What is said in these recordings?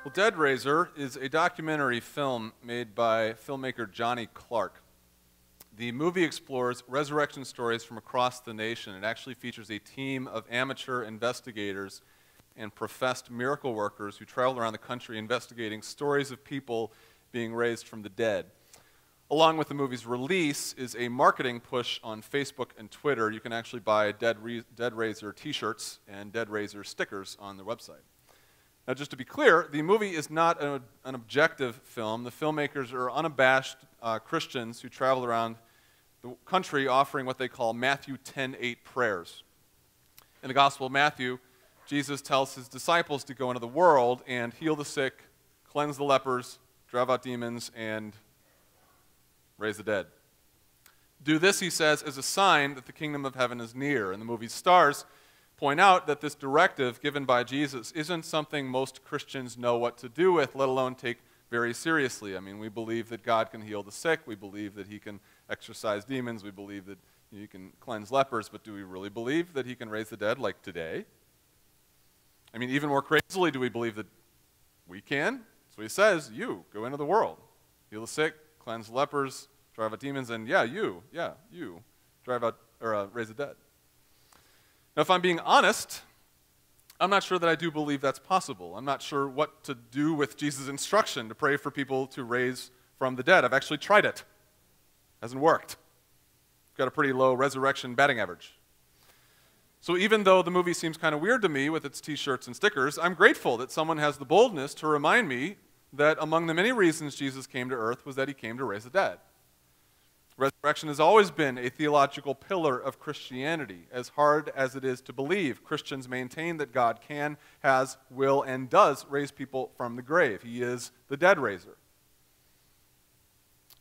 Well, Deadraiser is a documentary film made by filmmaker Johnny Clark. The movie explores resurrection stories from across the nation. It actually features a team of amateur investigators and professed miracle workers who travel around the country investigating stories of people being raised from the dead. Along with the movie's release is a marketing push on Facebook and Twitter. You can actually buy Deadraiser t-shirts and Deadraiser stickers on their website. Now, just to be clear, the movie is not an objective film. The filmmakers are unabashed Christians who travel around the country offering what they call Matthew 10:8 prayers. In the Gospel of Matthew, Jesus tells his disciples to go into the world and heal the sick, cleanse the lepers, drive out demons, and raise the dead. Do this, he says, as a sign that the kingdom of heaven is near. And the movie's stars point out that this directive given by Jesus isn't something most Christians know what to do with, let alone take very seriously. I mean, we believe that God can heal the sick. We believe that he can exorcise demons. We believe that he can cleanse lepers. But do we really believe that he can raise the dead like today? I mean, even more crazily, do we believe that we can? So he says, you, go into the world. Heal the sick, cleanse lepers, drive out demons, and you, drive out, or raise the dead. Now, if I'm being honest, I'm not sure that I do believe that's possible. I'm not sure what to do with Jesus' instruction to pray for people to raise from the dead. I've actually tried it. Hasn't worked. Got a pretty low resurrection batting average. So even though the movie seems kind of weird to me with its t-shirts and stickers, I'm grateful that someone has the boldness to remind me that among the many reasons Jesus came to earth was that he came to raise the dead. Resurrection has always been a theological pillar of Christianity. As hard as it is to believe, Christians maintain that God can, has, will, and does raise people from the grave. He is the Deadraiser.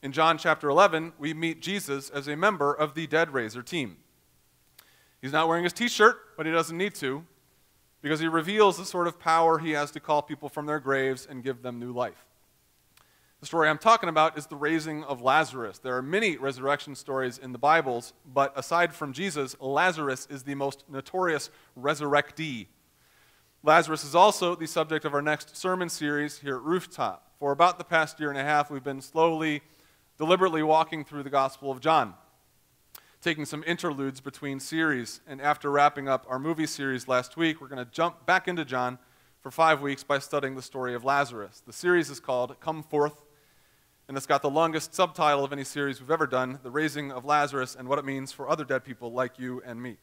In John chapter 11, we meet Jesus as a member of the Deadraiser team. He's not wearing his t-shirt, but he doesn't need to, because he reveals the sort of power he has to call people from their graves and give them new life. The story I'm talking about is the raising of Lazarus. There are many resurrection stories in the Bibles, but aside from Jesus, Lazarus is the most notorious resurrectee. Lazarus is also the subject of our next sermon series here at Rooftop. For about the past year and a half, we've been slowly, deliberately walking through the Gospel of John, taking some interludes between series. And after wrapping up our movie series last week, we're going to jump back into John for 5 weeks by studying the story of Lazarus. The series is called Come Forth, and it's got the longest subtitle of any series we've ever done, The Raising of Lazarus and What It Means for Other Dead People Like You and Me.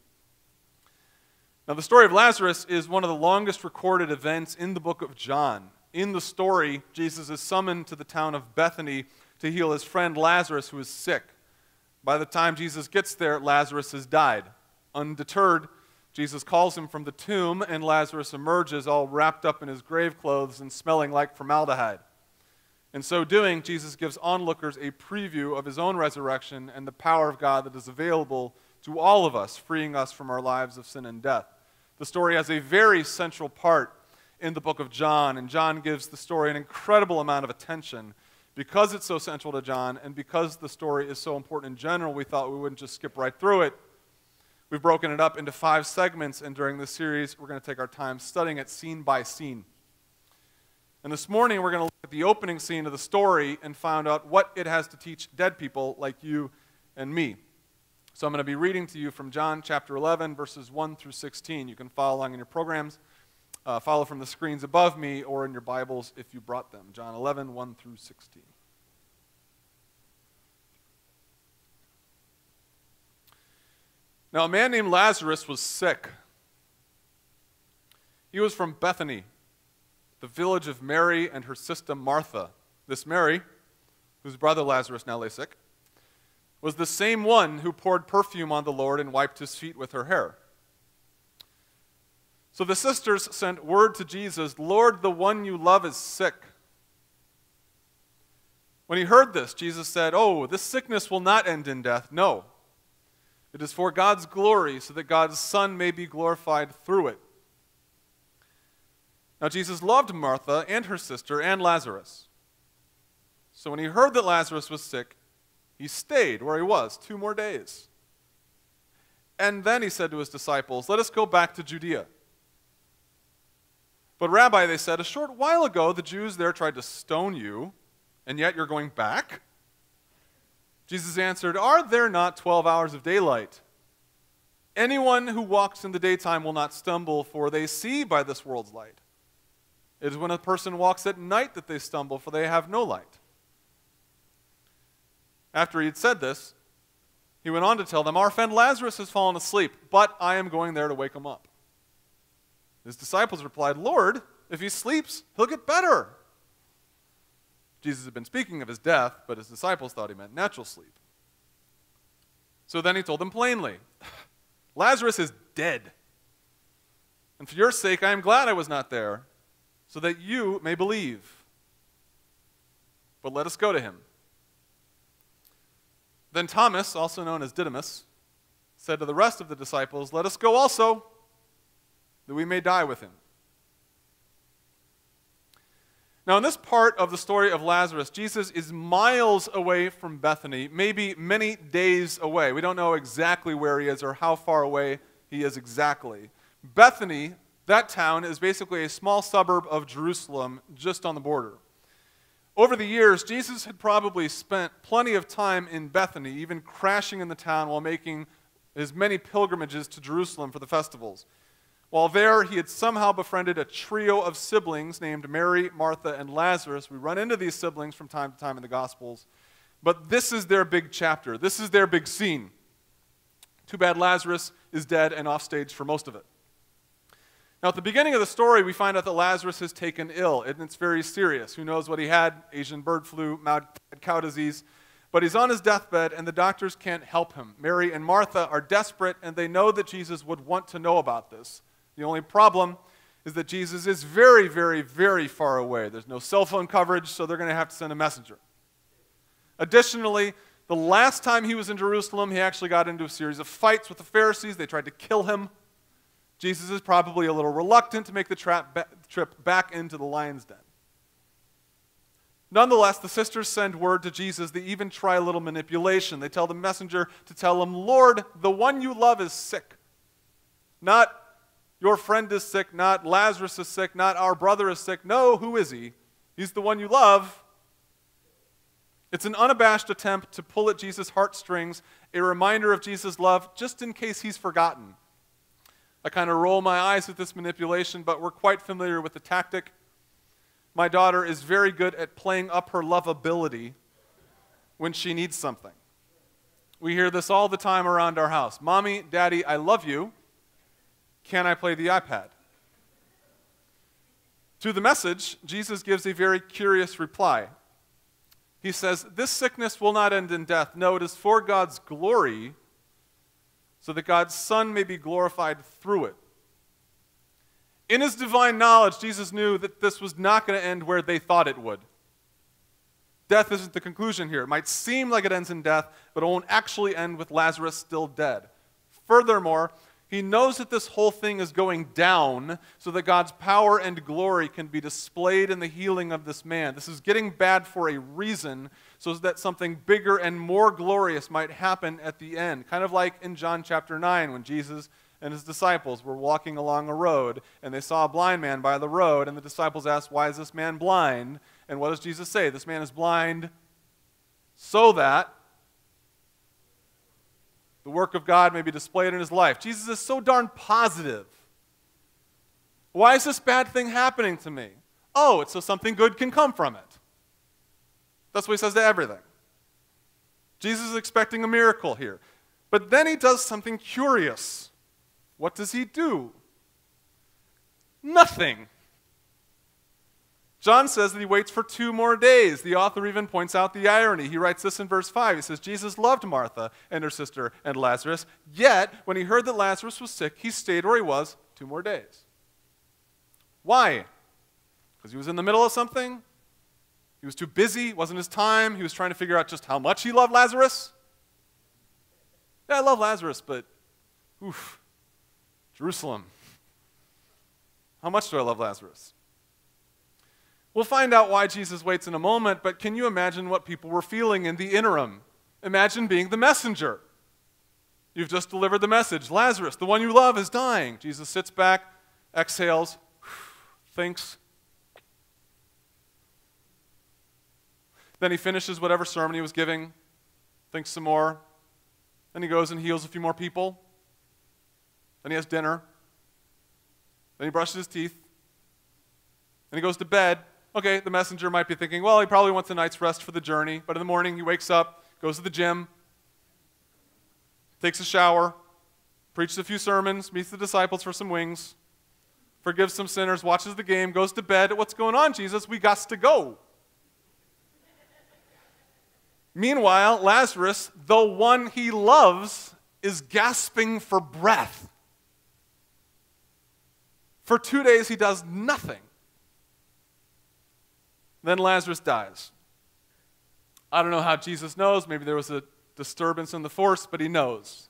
Now, the story of Lazarus is one of the longest recorded events in the book of John. In the story, Jesus is summoned to the town of Bethany to heal his friend Lazarus, who is sick. By the time Jesus gets there, Lazarus has died. Undeterred, Jesus calls him from the tomb, and Lazarus emerges all wrapped up in his grave clothes and smelling like formaldehyde. In so doing, Jesus gives onlookers a preview of his own resurrection and the power of God that is available to all of us, freeing us from our lives of sin and death. The story has a very central part in the book of John, and John gives the story an incredible amount of attention. Because it's so central to John, and because the story is so important in general, we thought we wouldn't just skip right through it. We've broken it up into 5 segments, and during this series, we're going to take our time studying it scene by scene. And this morning, we're going to look at the opening scene of the story and find out what it has to teach dead people like you and me. So I'm going to be reading to you from John chapter 11, verses 1 through 16. You can follow along in your programs, follow from the screens above me, or in your Bibles if you brought them. John 11, 1 through 16. Now, a man named Lazarus was sick. He was from Bethany, the village of Mary and her sister Martha. This Mary, whose brother Lazarus now lay sick, was the same one who poured perfume on the Lord and wiped his feet with her hair. So the sisters sent word to Jesus, "Lord, the one you love is sick." When he heard this, Jesus said, "Oh, this sickness will not end in death. No. It is for God's glory, so that God's Son may be glorified through it." Now Jesus loved Martha and her sister and Lazarus. So when he heard that Lazarus was sick, he stayed where he was 2 more days. And then he said to his disciples, "Let us go back to Judea." But Rabbi, they said, a short while ago the Jews there tried to stone you, and yet you're going back? Jesus answered, are there not 12 hours of daylight? Anyone who walks in the daytime will not stumble, for they see by this world's light. It is when a person walks at night that they stumble, for they have no light. After he had said this, he went on to tell them, our friend Lazarus has fallen asleep, but I am going there to wake him up. His disciples replied, Lord, if he sleeps, he'll get better. Jesus had been speaking of his death, but his disciples thought he meant natural sleep. So then he told them plainly, Lazarus is dead. And for your sake, I am glad I was not there, so that you may believe. But let us go to him. Then Thomas, also known as Didymus, said to the rest of the disciples, let us go also, that we may die with him. Now, in this part of the story of Lazarus, Jesus is miles away from Bethany, maybe many days away. We don't know exactly where he is or how far away he is exactly. Bethany, that town, is basically a small suburb of Jerusalem just on the border. Over the years, Jesus had probably spent plenty of time in Bethany, even crashing in the town while making his many pilgrimages to Jerusalem for the festivals. While there, he had somehow befriended a trio of siblings named Mary, Martha, and Lazarus. We run into these siblings from time to time in the Gospels. But this is their big chapter. This is their big scene. Too bad Lazarus is dead and off stage for most of it. Now, at the beginning of the story, we find out that Lazarus has taken ill, and it's very serious. Who knows what he had? Asian bird flu, mad cow disease. But he's on his deathbed, and the doctors can't help him. Mary and Martha are desperate, and they know that Jesus would want to know about this. The only problem is that Jesus is very, very, very far away. There's no cell phone coverage, so they're going to have to send a messenger. Additionally, the last time he was in Jerusalem, he actually got into a series of fights with the Pharisees. They tried to kill him. Jesus is probably a little reluctant to make the trip back into the lion's den. Nonetheless, the sisters send word to Jesus. They even try a little manipulation. They tell the messenger to tell him, Lord, the one you love is sick. Not your friend is sick, not Lazarus is sick, not our brother is sick. No, who is he? He's the one you love. It's an unabashed attempt to pull at Jesus' heartstrings, a reminder of Jesus' love, just in case he's forgotten. I kind of roll my eyes at this manipulation, but we're quite familiar with the tactic. My daughter is very good at playing up her lovability when she needs something. We hear this all the time around our house. Mommy, Daddy, I love you. Can I play the iPad? To the message, Jesus gives a very curious reply. He says, this sickness will not end in death. No, it is for God's glory, so that God's Son may be glorified through it. In his divine knowledge, Jesus knew that this was not going to end where they thought it would. Death isn't the conclusion here. It might seem like it ends in death, but it won't actually end with Lazarus still dead. Furthermore, he knows that this whole thing is going down so that God's power and glory can be displayed in the healing of this man. This is getting bad for a reason, so that something bigger and more glorious might happen at the end. Kind of like in John chapter 9 when Jesus and his disciples were walking along a road and they saw a blind man by the road, and the disciples asked, why is this man blind? And what does Jesus say? This man is blind so that the work of God may be displayed in his life. Jesus is so darn positive. Why is this bad thing happening to me? Oh, it's so something good can come from it. That's what he says to everything. Jesus is expecting a miracle here. But then he does something curious. What does he do? Nothing. John says that he waits for 2 more days. The author even points out the irony. He writes this in verse 5. He says, Jesus loved Martha and her sister and Lazarus, yet when he heard that Lazarus was sick, he stayed where he was 2 more days. Why? Because he was in the middle of something? He was too busy? It wasn't his time? He was trying to figure out just how much he loved Lazarus? Yeah, I love Lazarus, but oof, Jerusalem. How much do I love Lazarus? We'll find out why Jesus waits in a moment, but can you imagine what people were feeling in the interim? Imagine being the messenger. You've just delivered the message. Lazarus, the one you love, is dying. Jesus sits back, exhales. thinks. Then he finishes whatever sermon he was giving, thinks some more. Then he goes and heals a few more people. Then he has dinner. Then he brushes his teeth. Then he goes to bed. Okay, the messenger might be thinking, well, he probably wants a night's rest for the journey. But in the morning, he wakes up, goes to the gym, takes a shower, preaches a few sermons, meets the disciples for some wings, forgives some sinners, watches the game, goes to bed. What's going on, Jesus? We got to go. Meanwhile, Lazarus, the one he loves, is gasping for breath. For 2 days, he does nothing. Then Lazarus dies. I don't know how Jesus knows. Maybe there was a disturbance in the force, but he knows.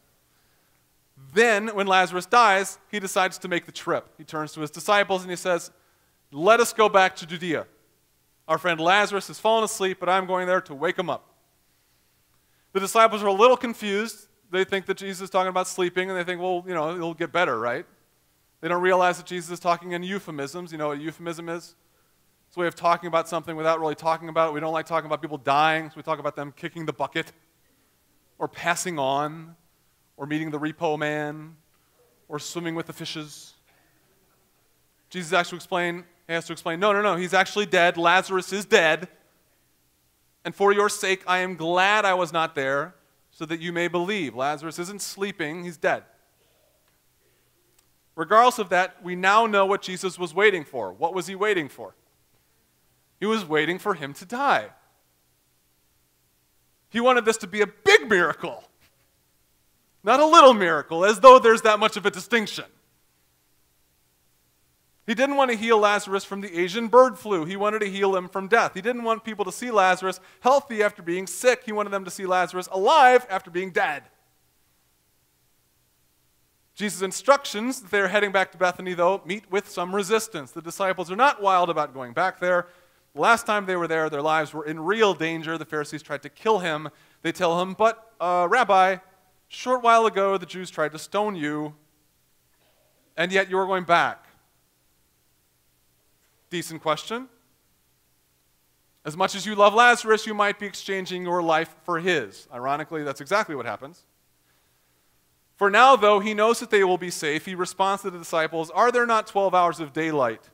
Then, when Lazarus dies, he decides to make the trip. He turns to his disciples and he says, let us go back to Judea. Our friend Lazarus has fallen asleep, but I'm going there to wake him up. The disciples are a little confused. They think that Jesus is talking about sleeping, and they think, well, it'll get better, right? They don't realize that Jesus is talking in euphemisms. You know what a euphemism is? It's a way of talking about something without really talking about it. We don't like talking about people dying, so we talk about them kicking the bucket, or passing on, or meeting the repo man, or swimming with the fishes. Jesus has to explain, no, he's actually dead. Lazarus is dead. And for your sake, I am glad I was not there, so that you may believe. Lazarus isn't sleeping, he's dead. Regardless of that, we now know what Jesus was waiting for. What was he waiting for? He was waiting for him to die. He wanted this to be a big miracle, not a little miracle, as though there's that much of a distinction. He didn't want to heal Lazarus from the Asian bird flu. He wanted to heal him from death. He didn't want people to see Lazarus healthy after being sick. He wanted them to see Lazarus alive after being dead. Jesus' instructions that they're heading back to Bethany, though, meet with some resistance. The disciples are not wild about going back there. The last time they were there, their lives were in real danger. The Pharisees tried to kill him. They tell him, but, Rabbi, short while ago the Jews tried to stone you, and yet you are going back. Decent question. As much as you love Lazarus, you might be exchanging your life for his. Ironically, that's exactly what happens. For now, though, he knows that they will be safe. He responds to the disciples, are there not 12 hours of daylight?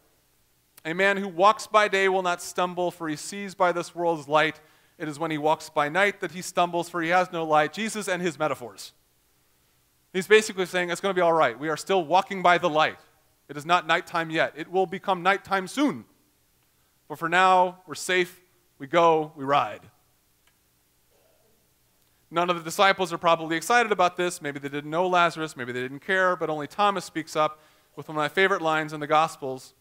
A man who walks by day will not stumble, for he sees by this world's light. It is when he walks by night that he stumbles, for he has no light. Jesus and his metaphors. He's basically saying it's going to be all right. We are still walking by the light. It is not nighttime yet. It will become nighttime soon. But for now, we're safe. We go, we ride. None of the disciples are probably excited about this. Maybe they didn't know Lazarus. Maybe they didn't care. But only Thomas speaks up with one of my favorite lines in the Gospels.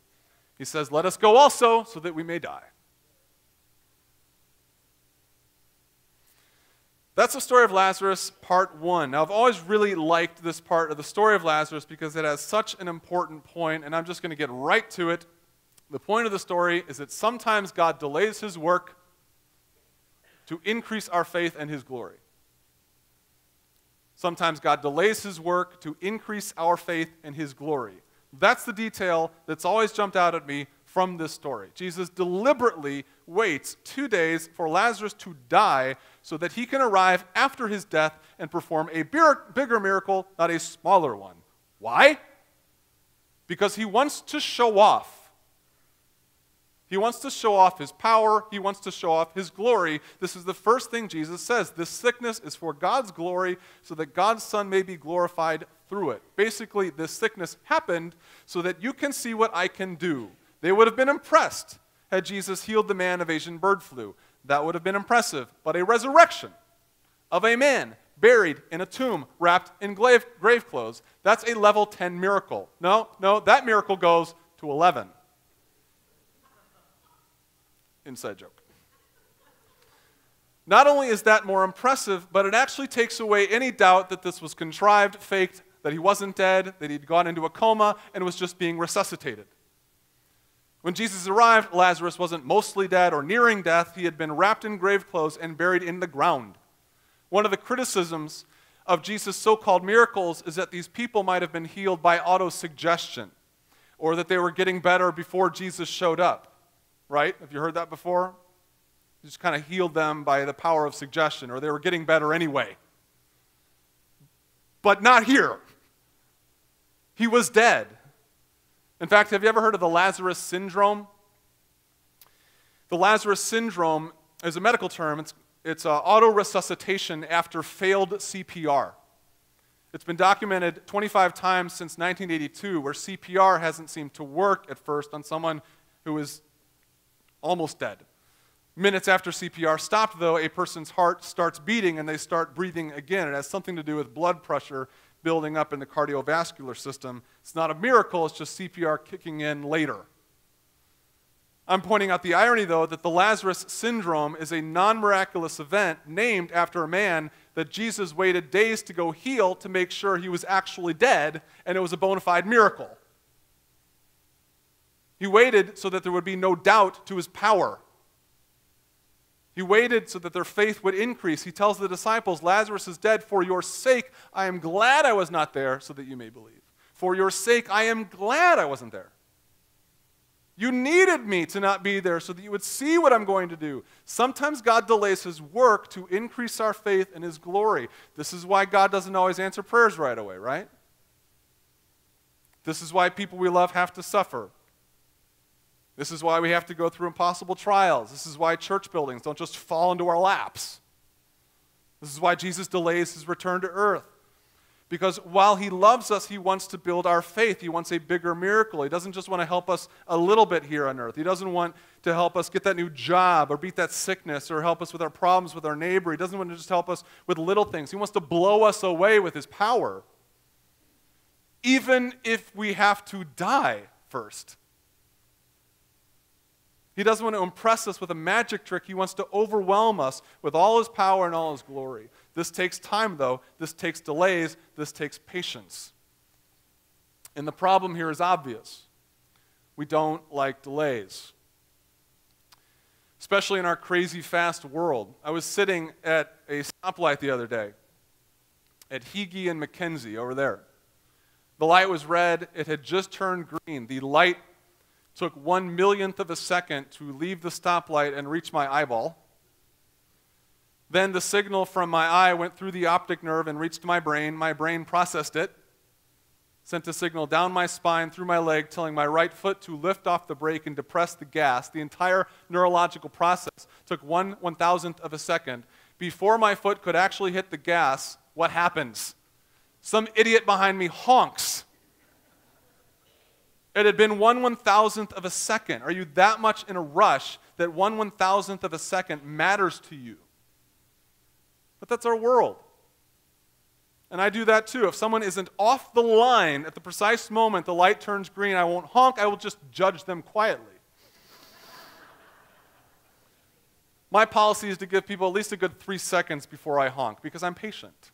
He says, let us go also, so that we may die. That's the story of Lazarus, part 1. Now, I've always really liked this part of the story of Lazarus because it has such an important point, and I'm just going to get right to it. The point of the story is that sometimes God delays his work to increase our faith and his glory. Sometimes God delays his work to increase our faith and his glory. That's the detail that's always jumped out at me from this story. Jesus deliberately waits 2 days for Lazarus to die so that he can arrive after his death and perform a bigger miracle, not a smaller one. Why? Because he wants to show off. He wants to show off his power. He wants to show off his glory. This is the first thing Jesus says. This sickness is for God's glory so that God's Son may be glorified through it. Basically, this sickness happened so that you can see what I can do. They would have been impressed had Jesus healed the man of Asian bird flu. That would have been impressive. But a resurrection of a man buried in a tomb wrapped in grave clothes, that's a level 10 miracle. No, that miracle goes to 11. Inside joke. Not only is that more impressive, but it actually takes away any doubt that this was contrived, faked, that he wasn't dead, that he'd gone into a coma and was just being resuscitated. When Jesus arrived, Lazarus wasn't mostly dead or nearing death. He had been wrapped in grave clothes and buried in the ground. One of the criticisms of Jesus' so-called miracles is that these people might have been healed by autosuggestion, or that they were getting better before Jesus showed up, right? Have you heard that before? He just kind of healed them by the power of suggestion, or they were getting better anyway. But not here. He was dead. In fact, have you ever heard of the Lazarus syndrome? The Lazarus syndrome is a medical term. It's auto-resuscitation after failed CPR. It's been documented 25 times since 1982 where CPR hasn't seemed to work at first on someone who is almost dead. Minutes after CPR stopped, though, a person's heart starts beating and they start breathing again. It has something to do with blood pressure building up in the cardiovascular system. It's not a miracle, it's just CPR kicking in later. I'm pointing out the irony, though, that the Lazarus syndrome is a non-miraculous event named after a man that Jesus waited days to go heal to make sure he was actually dead, and it was a bona fide miracle. He waited so that there would be no doubt to his power. He waited so that their faith would increase. He tells the disciples, Lazarus is dead. For your sake, I am glad I was not there so that you may believe. For your sake, I am glad I wasn't there. You needed me to not be there so that you would see what I'm going to do. Sometimes God delays his work to increase our faith in his glory. This is why God doesn't always answer prayers right away, right? This is why people we love have to suffer. This is why we have to go through impossible trials. This is why church buildings don't just fall into our laps. This is why Jesus delays his return to earth. Because while he loves us, he wants to build our faith. He wants a bigger miracle. He doesn't just want to help us a little bit here on earth. He doesn't want to help us get that new job or beat that sickness or help us with our problems with our neighbor. He doesn't want to just help us with little things. He wants to blow us away with his power, even if we have to die first. He doesn't want to impress us with a magic trick. He wants to overwhelm us with all his power and all his glory. This takes time, though. This takes delays. This takes patience. And the problem here is obvious. We don't like delays, especially in our crazy fast world. I was sitting at a stoplight the other day at Hickey and Mackenzie over there. The light was red. It had just turned green. The light took 1/1,000,000th of a second to leave the stoplight and reach my eyeball. Then the signal from my eye went through the optic nerve and reached my brain. My brain processed it, sent a signal down my spine, through my leg, telling my right foot to lift off the brake and depress the gas. The entire neurological process took 1/1000th of a second. Before my foot could actually hit the gas, what happens? Some idiot behind me honks. It had been 1/1000th of a second. Are you that much in a rush that 1/1000th of a second matters to you? But that's our world. And I do that too. If someone isn't off the line at the precise moment the light turns green, I won't honk, I will just judge them quietly. My policy is to give people at least a good 3 seconds before I honk, because I'm patient.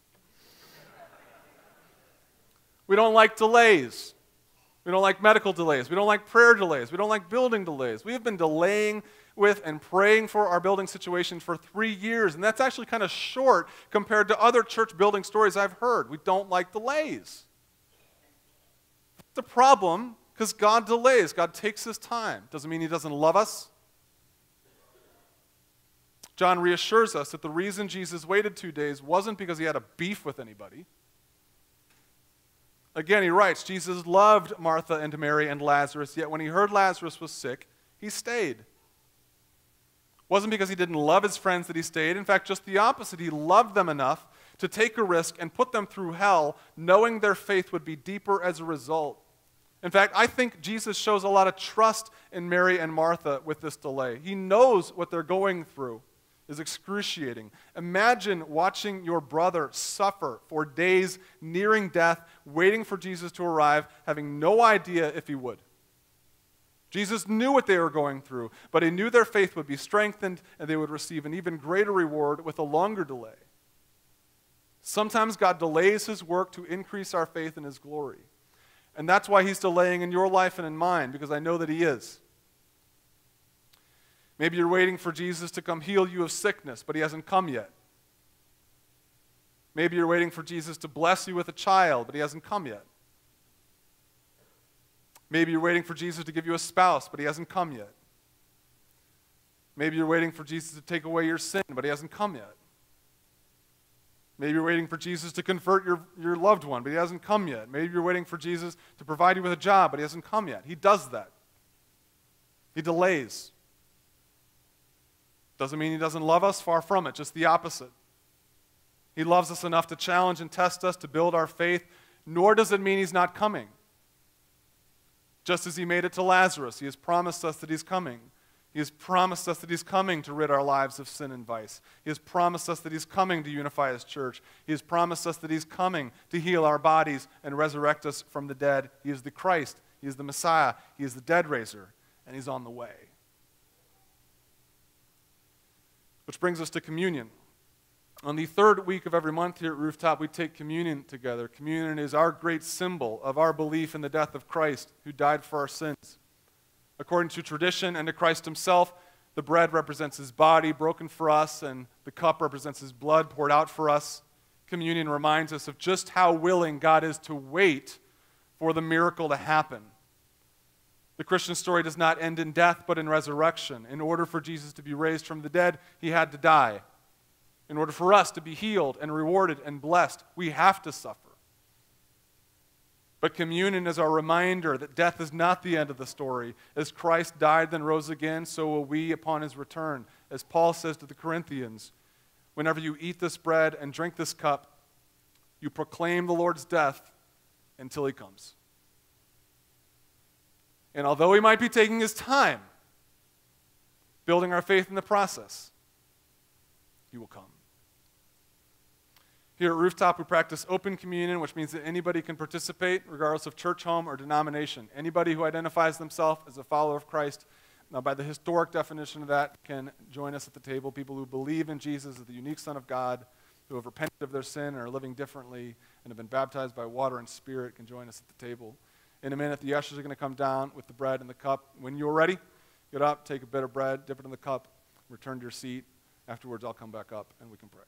We don't like delays. We don't like medical delays. We don't like prayer delays. We don't like building delays. We have been delaying with and praying for our building situation for 3 years, and that's actually kind of short compared to other church building stories I've heard. We don't like delays. It's a problem because God delays. God takes his time. Doesn't mean he doesn't love us. John reassures us that the reason Jesus waited 2 days wasn't because he had a beef with anybody. Again, he writes, Jesus loved Martha and Mary and Lazarus, yet when he heard Lazarus was sick, he stayed. It wasn't because he didn't love his friends that he stayed. In fact, just the opposite. He loved them enough to take a risk and put them through hell, knowing their faith would be deeper as a result. In fact, I think Jesus shows a lot of trust in Mary and Martha with this delay. He knows what they're going through is excruciating. Imagine watching your brother suffer for days, nearing death, waiting for Jesus to arrive, having no idea if he would. Jesus knew what they were going through, but he knew their faith would be strengthened and they would receive an even greater reward with a longer delay. Sometimes God delays his work to increase our faith in his glory. And that's why he's delaying in your life and in mine, because I know that he is. Maybe you're waiting for Jesus to come heal you of sickness, but he hasn't come yet. Maybe you're waiting for Jesus to bless you with a child, but he hasn't come yet. Maybe you're waiting for Jesus to give you a spouse, but he hasn't come yet. Maybe you're waiting for Jesus to take away your sin, but he hasn't come yet. Maybe you're waiting for Jesus to convert your loved one, but he hasn't come yet. Maybe you're waiting for Jesus to provide you with a job, but he hasn't come yet. He does that. He delays. Doesn't mean he doesn't love us, far from it, just the opposite. He loves us enough to challenge and test us, to build our faith, nor does it mean he's not coming. Just as he made it to Lazarus, he has promised us that he's coming. He has promised us that he's coming to rid our lives of sin and vice. He has promised us that he's coming to unify his church. He has promised us that he's coming to heal our bodies and resurrect us from the dead. He is the Christ. He is the Messiah. He is the Deadraiser, and he's on the way. Which brings us to communion. On the third week of every month here at Rooftop, we take communion together. Communion is our great symbol of our belief in the death of Christ, who died for our sins. According to tradition and to Christ himself, the bread represents his body broken for us, and the cup represents his blood poured out for us. Communion reminds us of just how willing God is to wait for the miracle to happen. The Christian story does not end in death, but in resurrection. In order for Jesus to be raised from the dead, he had to die. In order for us to be healed and rewarded and blessed, we have to suffer. But communion is our reminder that death is not the end of the story. As Christ died then rose again, so will we upon his return. As Paul says to the Corinthians, whenever you eat this bread and drink this cup, you proclaim the Lord's death until he comes. And although he might be taking his time, building our faith in the process, he will come. Here at Rooftop, we practice open communion, which means that anybody can participate, regardless of church, home, or denomination. Anybody who identifies themselves as a follower of Christ, now by the historic definition of that, can join us at the table. People who believe in Jesus as the unique Son of God, who have repented of their sin and are living differently and have been baptized by water and Spirit can join us at the table. In a minute, the ushers are going to come down with the bread and the cup. When you're ready, get up, take a bit of bread, dip it in the cup, return to your seat. Afterwards, I'll come back up and we can pray.